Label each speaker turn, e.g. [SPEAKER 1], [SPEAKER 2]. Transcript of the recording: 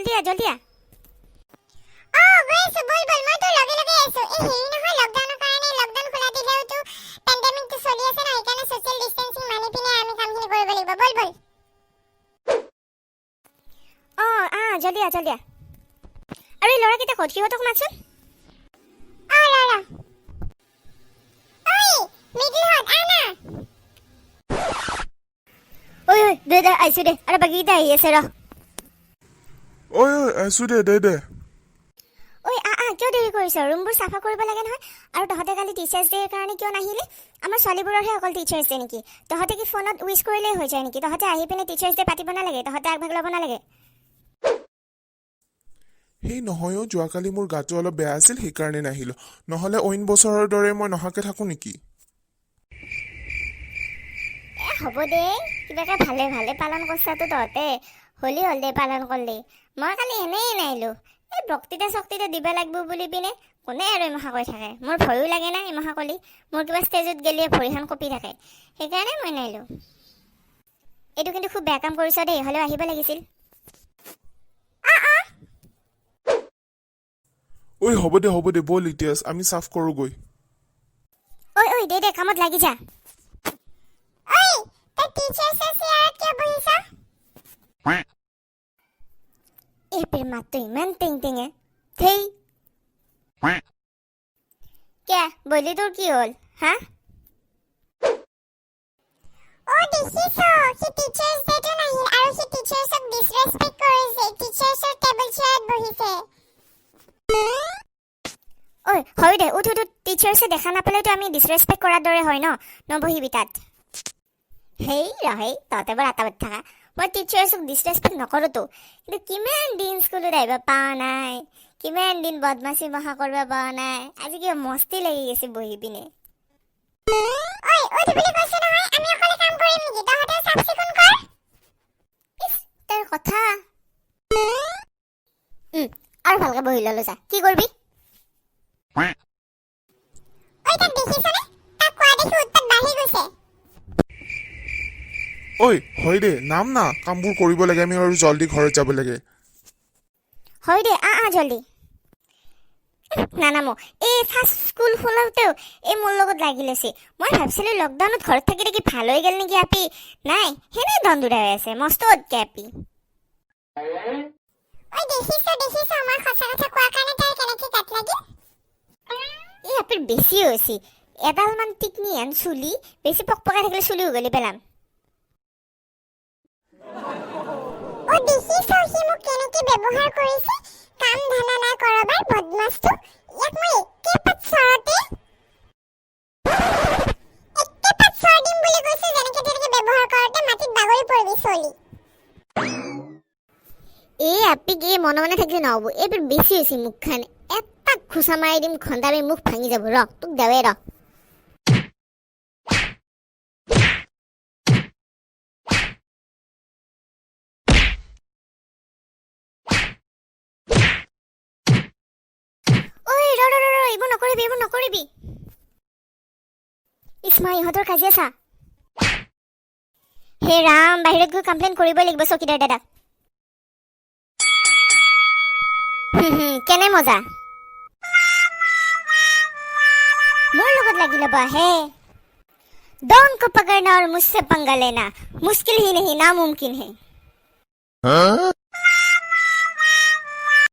[SPEAKER 1] জলদি আ
[SPEAKER 2] গৈছো বল মই তো লগে লগে আছো হেৰি নহয় লকডাউনৰ কাৰণে লকডাউন খোলা দিলেওতো পেণ্ডেমিকটো চলি আছে না সেইকাৰণে সোশ্যাল ডিস্টেন্সিং মানি পিনে আমি কামখিনি কৰিব লাগিব বল
[SPEAKER 1] জলদি আ আৰু এই ল'ৰাকেইটা ক'ত সিহঁতক মাতচোন
[SPEAKER 2] ল'ৰা ঐ মিডিলহত আনা
[SPEAKER 1] ঐ দে আহিছো দে আৰু বাকীকেইটা আহি আছে ৰ
[SPEAKER 3] ঐ আছো দে
[SPEAKER 1] ঐ কিয় দেৰি কৰিছ ৰুমবোৰ চাফা কৰিব লাগে নহয় আৰু তহঁতে কালি টিচাৰ্ছ ডেৰ কাৰণে কিয় নাহিলি আমাৰ ছোৱালীবোৰৰহে অকল টিচাৰ্ছ ডে নেকি তহঁতে কি ফোনত উইচ কৰিলেই হৈ যায় নেকি তহঁতে আহি পিনে টিচাৰ্ছ ডে পাতিব নালাগে তহঁতে আগভাগ ল'ব নালাগে
[SPEAKER 3] সেই নহয়ও যোৱাকালি মোৰ গাটো অলপ বেয়া আছিল সেইকাৰণে নাহিলো নহলে অইন বছৰৰ দৰে মই নহাকে থাকো নেকি
[SPEAKER 1] হ'ব দে কিবাকে ভালে ভালে পালন কৰছাতো তহঁতে হলি হল দে পালন কৰলি মই কালি এনেই নাহিলো এই বক্তৃতা দিব লাগিব বুলি পিনে কোনে আৰু এমহা কৈ থাকে মোৰ ভয়ো লাগে না এমহা কলি মোৰ কিবা ষ্টেজত গেলিয়ে ভৰিখন কঁপি থাকে সেইকাৰণে মই নাহিলো এইটো কিন্তু খুব বেয়া কাম কৰিছ দেই হ'লেও আহিব লাগিছিল
[SPEAKER 3] ঐ হ'ব দে বল ইতিয়াছ আমি চাফ কৰোগৈ
[SPEAKER 1] ঐ দে কামত লাগি যা
[SPEAKER 2] ঐ তই টিচাৰ্ছৰ চেয়াৰত কিয় বহিছা
[SPEAKER 1] এই পেৰ মাতটো ইমান টেং থেই কিয়া বলি তোৰ কি হ'ল হা
[SPEAKER 2] দেখিছ সি টিচাৰ্ছ ডেটো নাহিল আৰু সি টিচাৰ্ছক ডিছৰেছপেক্ট কৰিছে টিচাৰ্ছৰ টেবুল চেয়াৰত বহিছে
[SPEAKER 1] ঐ হয় দে উঠ টিচাৰ্ছে দেখা নাপালেতো আমি ডিছৰেছপেক্ট কৰাৰ দৰে হয় নবহিবি তাত হেই তহঁতে বৰ আটাবত থাকা মই টিচাৰ্ছক ডিছৰেছপেক্ট নকৰোতো কিন্তু কিমান দিন স্কুলত আহিব পোৱা নাই কিমান দিন বদমাচি মহা কৰিব পোৱা নাই আজি কিবা মস্তি লাগি গৈছে বহি পিনে
[SPEAKER 2] উঠ বুলি কৈছো নহয় আমি অকলে কাম কৰিম নেকি তহঁতে চাফ চিকুণ কৰ
[SPEAKER 1] তাৰ কথা আৰু ভালকে বহি ললো যা কি কৰিবি
[SPEAKER 2] তাক দেখিছনে তাক কোৱা দেখি উৎপাত বাঢ়ি গৈছে
[SPEAKER 3] ঐ হয় দে নাম না কামবোৰ কৰিব লাগে আমি আৰু জলদি ঘৰত যাব লাগে
[SPEAKER 1] হয় দে জলদি নানামো এই ফাৰ্ষ্ট স্কুল খোলাতেও এই মোৰ লগত লাগি লৈছে মই ভাবিছিলো লকডাউনত ঘৰত থাকি থাকি ভাল হৈ গেল নেকি আপি নাই সেনে দন্দুৰা হৈ আছে মস্ত অতকে আপি
[SPEAKER 2] দেখিছ আমাৰ সঁচা কথা কোৱা কাৰণে তাই কেনেকে গাত লাগিল
[SPEAKER 1] এই আপিৰ বেছি হৈছে এডালমান টিকনি হেন চুলি বেছি পকপকাই থাকিলে চুলি উঘলি পেলাম
[SPEAKER 2] দেখিছ সি মোক কেনেকে ব্যৱহাৰ কৰিছে কাম ধানা নাই কৰাবাৰ বদমাছটো ইয়াক মই একেপাত চৰতে চৰ দিম বুলি কৈছে যেনেকে তেনেকে ব্যৱহাৰ কৰোঁতে মাটিত বাগৰি পৰিবি চলি
[SPEAKER 1] এই আপি কি মনে মনে থাকিলে নহব এইবাৰ বেছি হৈছে মুখখান এটা খুচা মাৰি দিম খন্দামে মুখ ভাঙি যাব ৰ তোক দেৱে ৰ এইবোৰ নকৰিবি ইছমা ইহঁতৰ কাজিয়া চা হে ৰাম বাহিৰত গৈ কমপ্লেইন কৰিবই লাগিব চকীদাৰ দাদাক কেনে মজা মোৰ লগত লাগি ল'ব আহে डॉन को पकड़ना और मुझसे पंगा लेना मुश्किल ही नहीं नामुमकिन है